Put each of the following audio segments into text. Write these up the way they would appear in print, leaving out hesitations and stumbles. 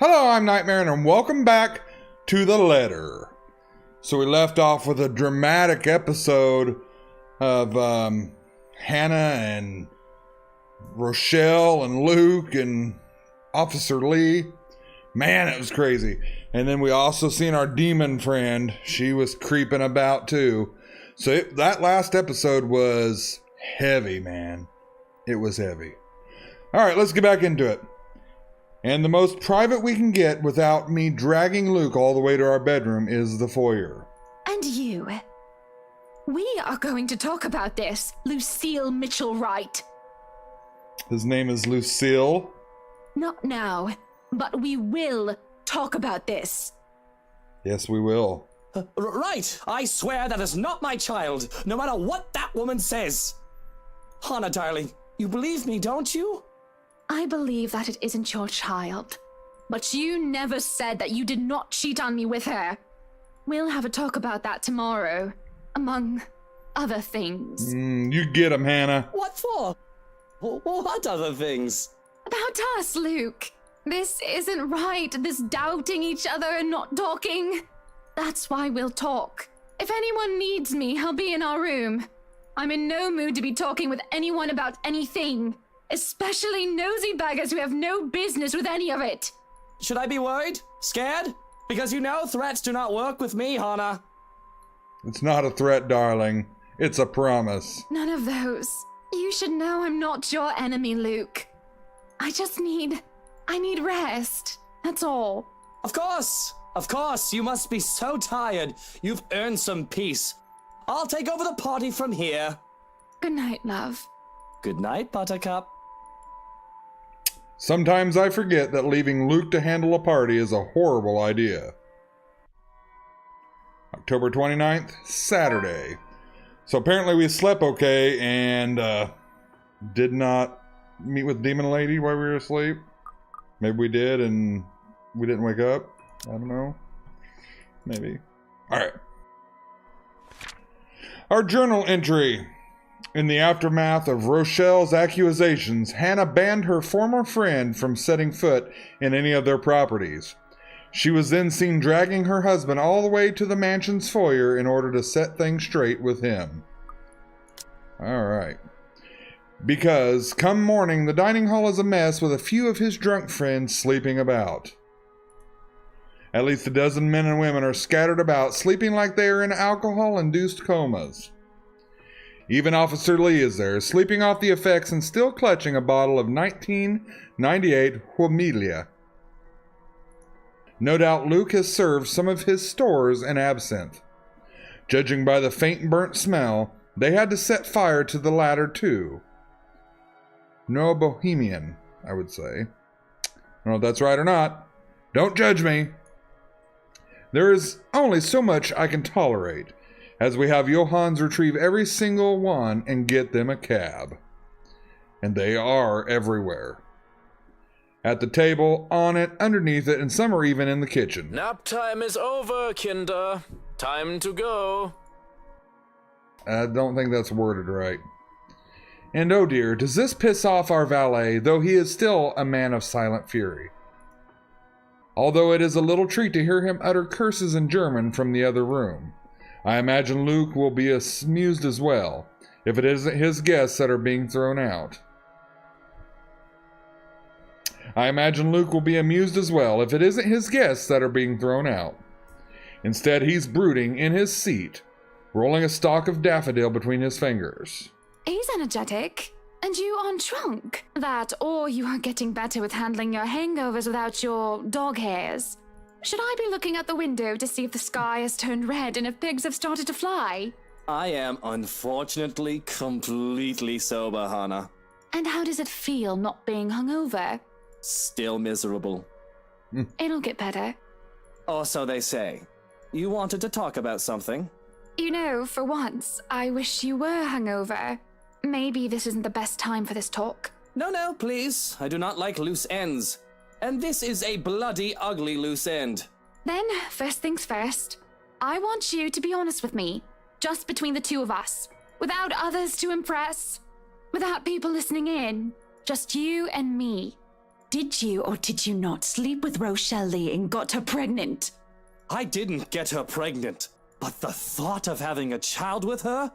Hello, I'm Nightmaaron, and welcome back to The Letter. So we left off with a dramatic episode of Hannah and Rochelle and Luke and Officer Lee. Man, it was crazy. And then we also seen our demon friend. She was creeping about too. So that last episode was heavy, man. It was heavy. All right, let's get back into it. And the most private we can get without me dragging Luke all the way to our bedroom is the foyer. And you. We are going to talk about this, Lucille Mitchell-Wright. His name is Lucille. Not now, but we will talk about this. Yes, we will. Right! I swear that is not my child, no matter what that woman says. Hannah, darling, you believe me, don't you? I believe that it isn't your child, but you never said that you did not cheat on me with her. We'll have a talk about that tomorrow, among other things. You get him, Hannah. What for? What other things? About us, Luke. This isn't right, this doubting each other and not talking. That's why we'll talk. If anyone needs me, I'll be in our room. I'm in no mood to be talking with anyone about anything. Especially nosy baggers who have no business with any of it. Should I be worried? Scared? Because you know threats do not work with me, Hannah. It's not a threat, darling. It's a promise. None of those. You should know I'm not your enemy, Luke. I need rest. That's all. Of course, you must be so tired. You've earned some peace. I'll take over the party from here. Good night, love. Good night, Buttercup. Sometimes I forget that leaving Luke to handle a party is a horrible idea. October 29th, Saturday. So apparently we slept okay and did not meet with Demon Lady while we were asleep. Maybe we did and we didn't wake up. I don't know. Maybe. Alright. Our journal entry. In the aftermath of Rochelle's accusations, Hannah banned her former friend from setting foot in any of their properties. She was then seen dragging her husband all the way to the mansion's foyer in order to set things straight with him. Alright. Because, come morning, the dining hall is a mess with a few of his drunk friends sleeping about. At least a dozen men and women are scattered about, sleeping like they are in alcohol-induced comas. Even Officer Lee is there, sleeping off the effects and still clutching a bottle of 1998 Humilia. No doubt Luke has served some of his stores in absinthe. Judging by the faint burnt smell, they had to set fire to the latter too. No bohemian, I would say. I don't know if that's right or not. Don't judge me. There is only so much I can tolerate, as we have Johans retrieve every single one and get them a cab. And they are everywhere. At the table, on it, underneath it, and some are even in the kitchen. Nap time is over, Kinder. Time to go. I don't think that's worded right. And oh dear, does this piss off our valet, though he is still a man of silent fury. Although it is a little treat to hear him utter curses in German from the other room. I imagine Luke will be amused as well, if it isn't his guests that are being thrown out. Instead, he's brooding in his seat, rolling a stalk of daffodil between his fingers. He's energetic. And you aren't drunk. That, or you are getting better with handling your hangovers without your dog hairs. Should I be looking out the window to see if the sky has turned red and if pigs have started to fly? I am unfortunately completely sober, Hannah. And how does it feel not being hungover? Still miserable. It'll get better. Or so they say. You wanted to talk about something? You know, for once, I wish you were hungover. Maybe this isn't the best time for this talk. No, please. I do not like loose ends. And this is a bloody ugly loose end. Then, first things first, I want you to be honest with me. Just between the two of us. Without others to impress. Without people listening in. Just you and me. Did you or did you not sleep with Rochelle Lee and got her pregnant? I didn't get her pregnant, but the thought of having a child with her?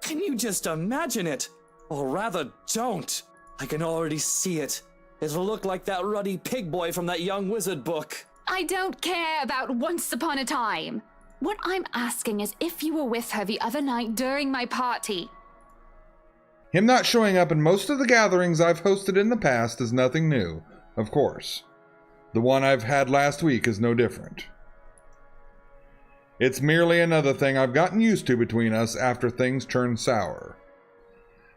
Can you just imagine it? Or rather, don't. I can already see it. It'll look like that ruddy pig boy from that Young Wizard book. I don't care about once upon a time. What I'm asking is if you were with her the other night during my party. Him not showing up in most of the gatherings I've hosted in the past is nothing new, of course. The one I've had last week is no different. It's merely another thing I've gotten used to between us after things turn sour.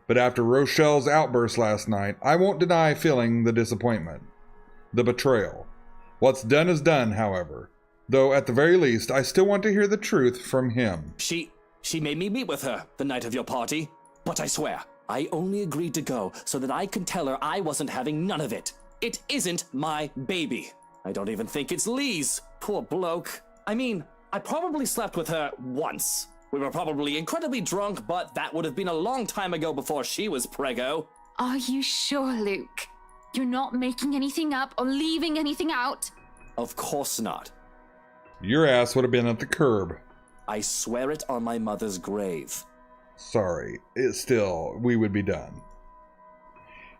But after Rochelle's outburst last night, I won't deny feeling the disappointment. The betrayal. What's done is done, however. Though at the very least, I still want to hear the truth from him. She made me meet with her the night of your party. But I swear, I only agreed to go so that I could tell her I wasn't having none of it. It isn't my baby. I don't even think it's Lee's. Poor bloke. I mean, I probably slept with her once. We were probably incredibly drunk, but that would have been a long time ago before she was preggo. Are you sure, Luke? You're not making anything up or leaving anything out? Of course not. Your ass would have been at the curb. I swear it on my mother's grave. Sorry, we would be done.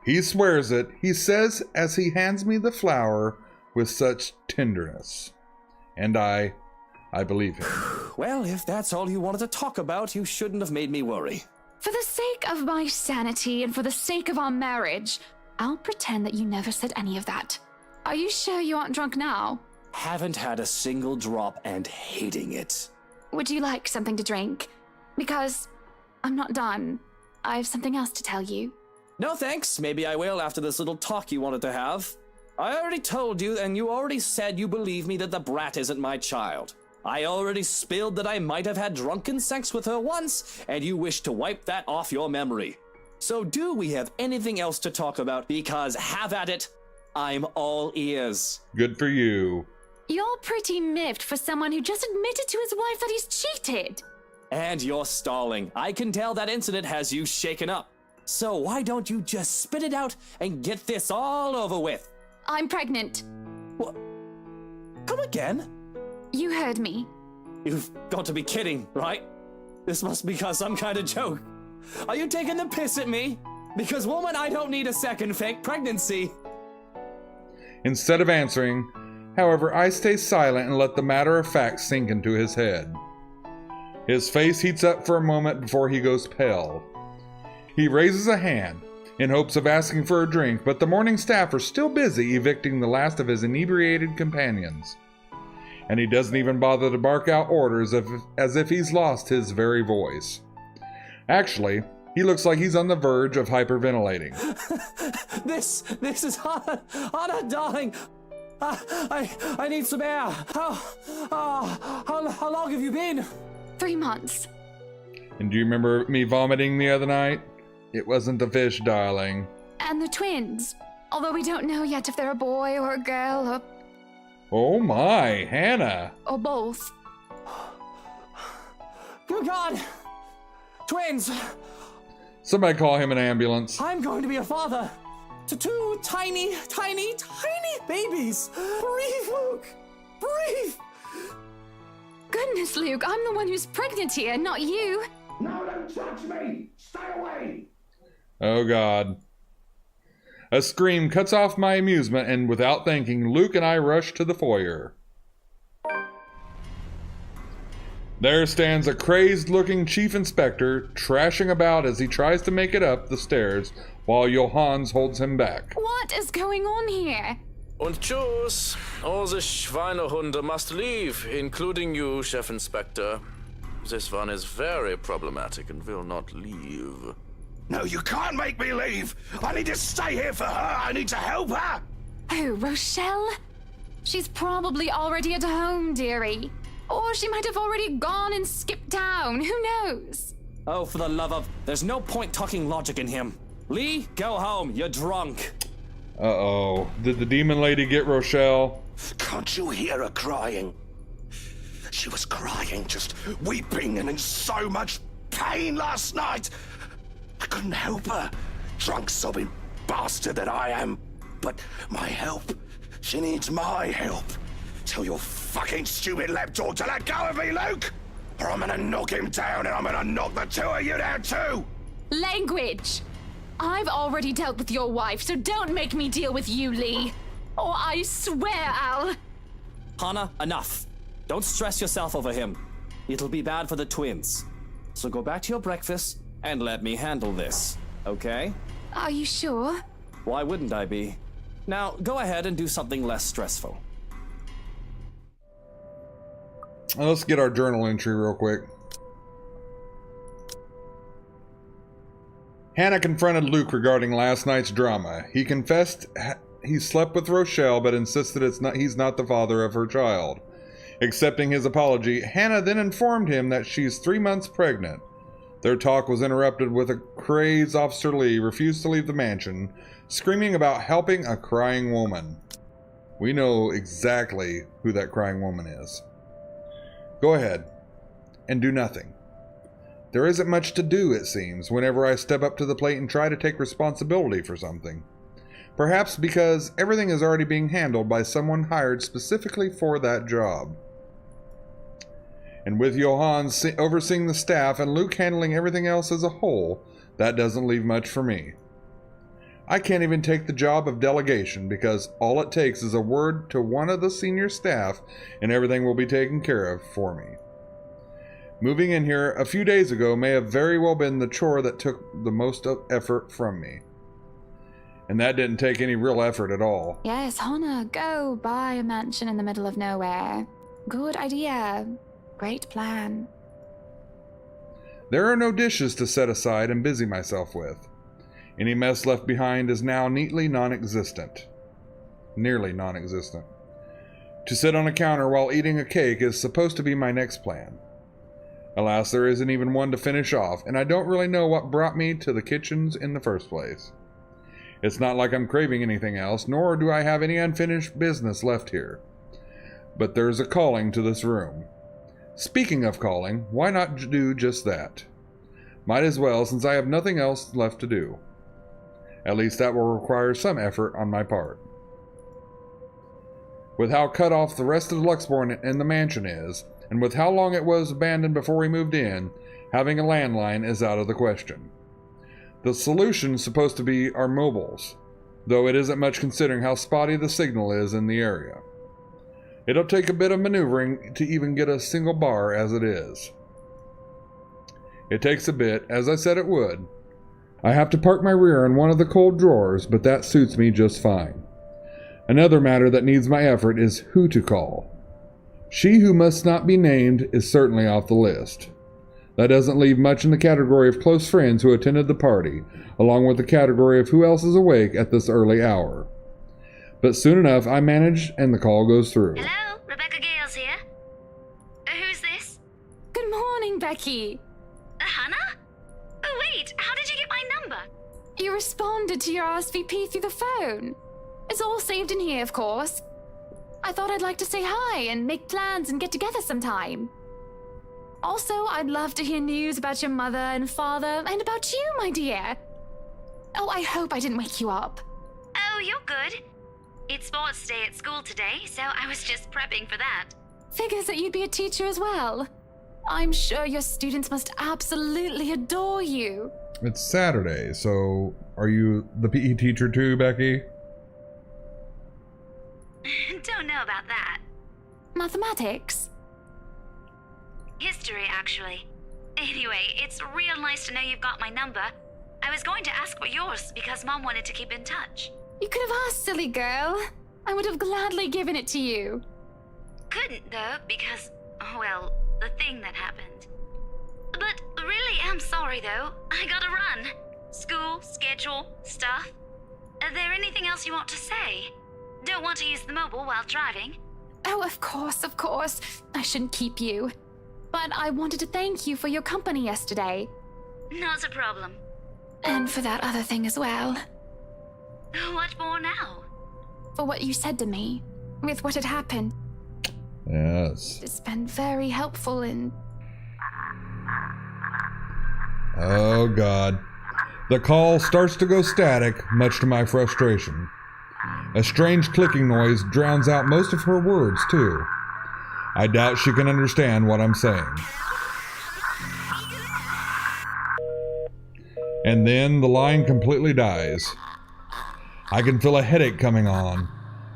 He swears it, he says as he hands me the flower with such tenderness. And I believe him. Well, if that's all you wanted to talk about, you shouldn't have made me worry. For the sake of my sanity and for the sake of our marriage, I'll pretend that you never said any of that. Are you sure you aren't drunk now? Haven't had a single drop and hating it. Would you like something to drink? Because I'm not done. I have something else to tell you. No thanks, maybe I will after this little talk you wanted to have. I already told you, and you already said you believe me that the brat isn't my child. I already spilled that I might have had drunken sex with her once, and you wish to wipe that off your memory. So do we have anything else to talk about? Because have at it, I'm all ears. Good for you. You're pretty miffed for someone who just admitted to his wife that he's cheated. And you're stalling. I can tell that incident has you shaken up. So why don't you just spit it out and get this all over with? I'm pregnant. What? Come again? You heard me. You've got to be kidding, right? This must be some kind of joke. Are you taking the piss at me? Because woman, I don't need a second fake pregnancy. Instead of answering, however, I stay silent and let the matter of fact sink into his head. His face heats up for a moment before he goes pale. He raises a hand in hopes of asking for a drink, but the morning staff are still busy evicting the last of his inebriated companions. And he doesn't even bother to bark out orders as if he's lost his very voice. Actually, he looks like he's on the verge of hyperventilating. This is Hannah, darling. I need some air. How long have you been? 3 months. And do you remember me vomiting the other night? It wasn't the fish, darling. And the twins. Although we don't know yet if they're a boy or a girl or... Oh my, Hannah. Or both. Good God! Twins! Somebody call him an ambulance. I'm going to be a father to 2 tiny babies. Breathe, Luke! Breathe! Goodness, Luke, I'm the one who's pregnant here, not you. No, don't touch me! Stay away! Oh God. A scream cuts off my amusement, and without thinking, Luke and I rush to the foyer. There stands a crazed-looking chief inspector, trashing about as he tries to make it up the stairs, while Johannes holds him back. What is going on here? Und tschüss. All the Schweinehunde must leave, including you, Chef Inspector. This one is very problematic and will not leave. No, you can't make me leave! I need to stay here for her! I need to help her! Oh, Rochelle? She's probably already at home, dearie. Or she might have already gone and skipped town. Who knows? Oh, for the love of... There's no point talking logic in him. Lee, go home. You're drunk. Uh-oh. Did the demon lady get Rochelle? Can't you hear her crying? She was crying, just weeping and in so much pain last night. I couldn't help her. Drunk, sobbing bastard that I am. but my help. She needs my help. Tell your fucking stupid lapdog to let go of me, Luke! Or I'm gonna knock him down and I'm gonna knock the two of you down too! Language! I've already dealt with your wife, so don't make me deal with you, Lee. Or I swear I'll... Hana, enough. Don't stress yourself over him. It'll be bad for the twins. So go back to your breakfast and let me handle this, okay? Are you sure? Why wouldn't I be? Now, go ahead and do something less stressful. Let's get our journal entry real quick. Hannah confronted Luke regarding last night's drama. He confessed he slept with Rochelle, but insisted he's not the father of her child. Accepting his apology, Hannah then informed him that she's 3 months pregnant. Their talk was interrupted with a crazed Officer Lee refused to leave the mansion, screaming about helping a crying woman. We know exactly who that crying woman is. Go ahead and do nothing. There isn't much to do, it seems, whenever I step up to the plate and try to take responsibility for something. Perhaps because everything is already being handled by someone hired specifically for that job. And with Johann overseeing the staff and Luke handling everything else as a whole, that doesn't leave much for me. I can't even take the job of delegation because all it takes is a word to one of the senior staff and everything will be taken care of for me. Moving in here a few days ago may have very well been the chore that took the most effort from me. And that didn't take any real effort at all. Yes, Hana, go buy a mansion in the middle of nowhere. Good idea. Great plan. There are no dishes to set aside and busy myself with. Any mess left behind is now neatly non-existent. Nearly non-existent. To sit on a counter while eating a cake is supposed to be my next plan. Alas, there isn't even one to finish off, and I don't really know what brought me to the kitchens in the first place. It's not like I'm craving anything else, nor do I have any unfinished business left here. But there's a calling to this room. Speaking of calling, why not do just that? Might as well, since I have nothing else left to do. At least that will require some effort on my part. With how cut off the rest of Luxborn in the mansion is, and with how long it was abandoned before we moved in, having a landline is out of the question. The solution is supposed to be our mobiles, though it isn't much considering how spotty the signal is in the area. It'll take a bit of maneuvering to even get a single bar as it is. It takes a bit, as I said it would. I have to park my rear in one of the cold drawers, but that suits me just fine. Another matter that needs my effort is who to call. She who must not be named is certainly off the list. That doesn't leave much in the category of close friends who attended the party, along with the category of who else is awake at this early hour. But soon enough, I manage and the call goes through. Hello, Rebecca Gales here. Who's this? Good morning, Becky. Hannah? Oh, wait, how did you get my number? You responded to your RSVP through the phone. It's all saved in here, of course. I thought I'd like to say hi and make plans and get together sometime. Also, I'd love to hear news about your mother and father and about you, my dear. Oh, I hope I didn't wake you up. Oh, you're good. It's sports day at school today, so I was just prepping for that. Figures that you'd be a teacher as well. I'm sure your students must absolutely adore you. It's Saturday, so are you the PE teacher too, Becky? Don't know about that. Mathematics? History, actually. Anyway, it's real nice to know you've got my number. I was going to ask for yours because Mom wanted to keep in touch. You could have asked, silly girl. I would have gladly given it to you. Couldn't, though, because, well, the thing that happened. But really am sorry, though. I gotta run. School, schedule, stuff. Is there anything else you want to say? Don't want to use the mobile while driving. Oh, of course, of course. I shouldn't keep you. But I wanted to thank you for your company yesterday. Not a problem. And for that other thing as well. What for now? For what you said to me, with what had happened. Yes. It's been very helpful in... Oh, God. The call starts to go static, much to my frustration. A strange clicking noise drowns out most of her words, too. I doubt she can understand what I'm saying. And then the line completely dies. I can feel a headache coming on.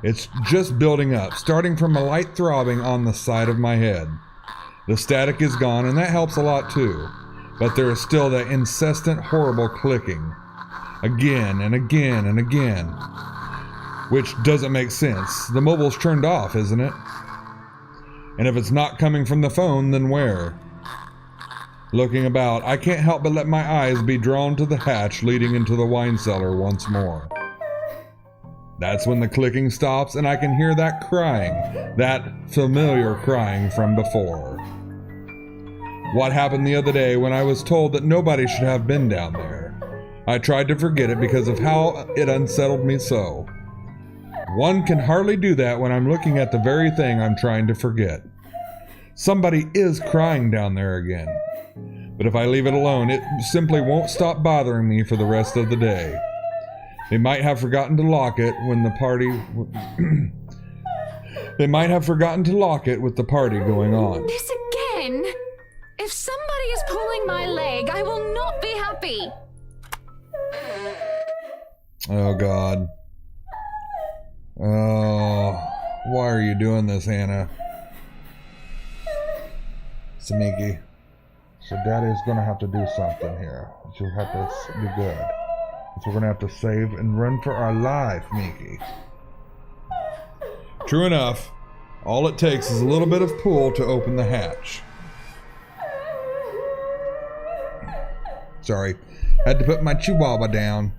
It's just building up, starting from a light throbbing on the side of my head. The static is gone, and that helps a lot too. But there is still that incessant, horrible clicking. Again and again and again. Which doesn't make sense. The mobile's turned off, isn't it? And if it's not coming from the phone, then where? Looking about, I can't help but let my eyes be drawn to the hatch leading into the wine cellar once more. That's when the clicking stops and I can hear that crying, that familiar crying from before. What happened the other day when I was told that nobody should have been down there? I tried to forget it because of how it unsettled me so. One can hardly do that when I'm looking at the very thing I'm trying to forget. Somebody is crying down there again. But if I leave it alone, it simply won't stop bothering me for the rest of the day. They might have forgotten to lock it when the party... They might have forgotten to lock it with the party going on. This again? If somebody is pulling my leg, I will not be happy. Oh, God. Oh, why are you doing this, Hannah? Samiki. So Daddy's gonna have to do something here. She'll have to be good. So we're gonna have to save and run for our life, Miki. True enough, all it takes is a little bit of pull to open the hatch. Sorry, had to put my chihuahua down.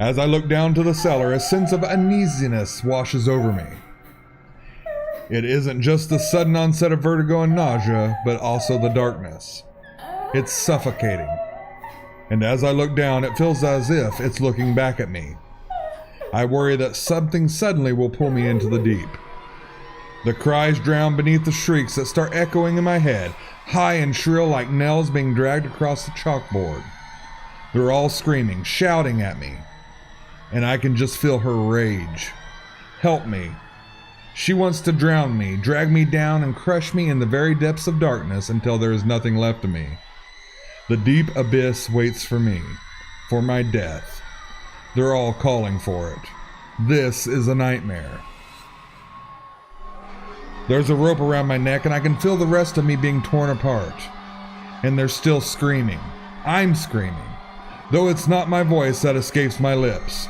As I look down to the cellar, a sense of uneasiness washes over me. It isn't just the sudden onset of vertigo and nausea, but also the darkness. It's suffocating. And as I look down, it feels as if it's looking back at me. I worry that something suddenly will pull me into the deep. The cries drown beneath the shrieks that start echoing in my head, high and shrill like nails being dragged across the chalkboard. They're all screaming, shouting at me. And I can just feel her rage. Help me. She wants to drown me, drag me down, and crush me in the very depths of darkness until there is nothing left of me. The deep abyss waits for me, for my death. They're all calling for it. This is a nightmare. There's a rope around my neck, and I can feel the rest of me being torn apart. And they're still screaming. I'm screaming, though it's not my voice that escapes my lips.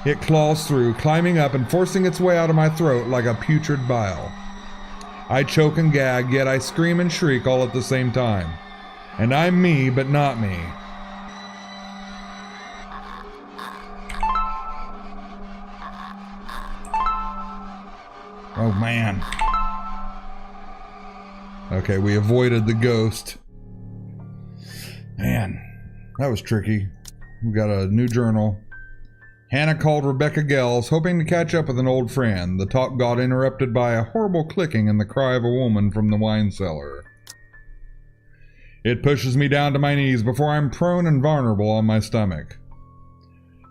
It claws through, climbing up and forcing its way out of my throat like a putrid bile. I choke and gag, yet I scream and shriek all at the same time. And I'm me, but not me. Oh, man. Okay, we avoided the ghost. Man, that was tricky. We got a new journal. Hannah called Rebecca Gels, hoping to catch up with an old friend. The talk got interrupted by a horrible clicking and the cry of a woman from the wine cellar. It pushes me down to my knees before I'm prone and vulnerable on my stomach.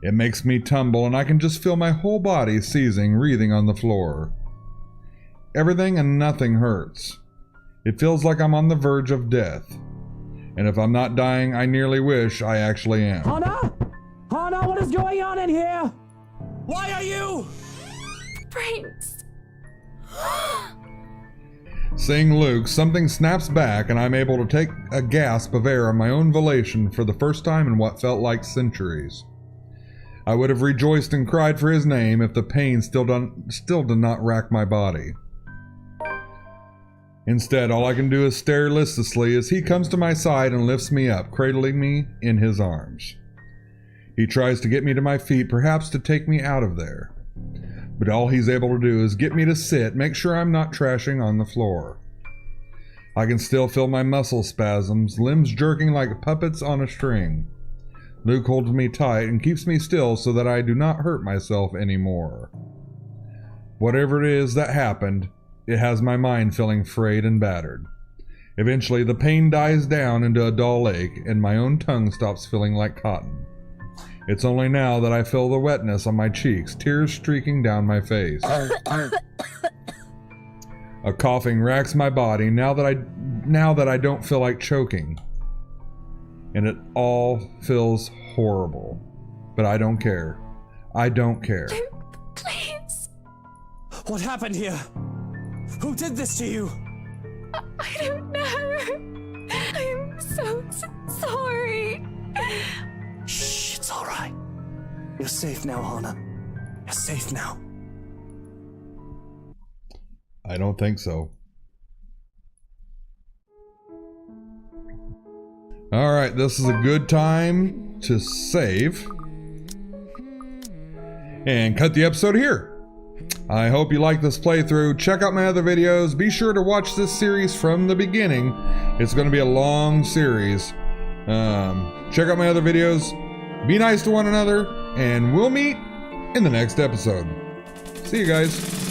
It makes me tumble, and I can just feel my whole body seizing, wreathing on the floor. Everything and nothing hurts. It feels like I'm on the verge of death. And if I'm not dying, I nearly wish I actually am. Hannah? Hannah, what is going on in here? Why are you? Prince. Seeing Luke, something snaps back and I'm able to take a gasp of air on my own volition for the first time in what felt like centuries. I would have rejoiced and cried for his name if the pain still did not rack my body. Instead, all I can do is stare listlessly as he comes to my side and lifts me up, cradling me in his arms. He tries to get me to my feet, perhaps to take me out of there. But all he's able to do is get me to sit, make sure I'm not trashing on the floor. I can still feel my muscle spasms, limbs jerking like puppets on a string. Luke holds me tight and keeps me still so that I do not hurt myself anymore. Whatever it is that happened, it has my mind feeling frayed and battered. Eventually, the pain dies down into a dull ache, and my own tongue stops feeling like cotton. It's only now that I feel the wetness on my cheeks, tears streaking down my face. A coughing racks my body now that I don't feel like choking. And it all feels horrible. But I don't care. I don't care. Please. What happened here? Who did this to you? I don't know. I'm so sorry. Shh, it's all right. You're safe now, Hana. You're safe now. I don't think so. All right, this is a good time to save and cut the episode here. I hope you like this playthrough. Check out my other videos. Be sure to watch this series from the beginning. It's going to be a long series. Check out my other videos. Be nice to one another, and we'll meet in the next episode. See you guys.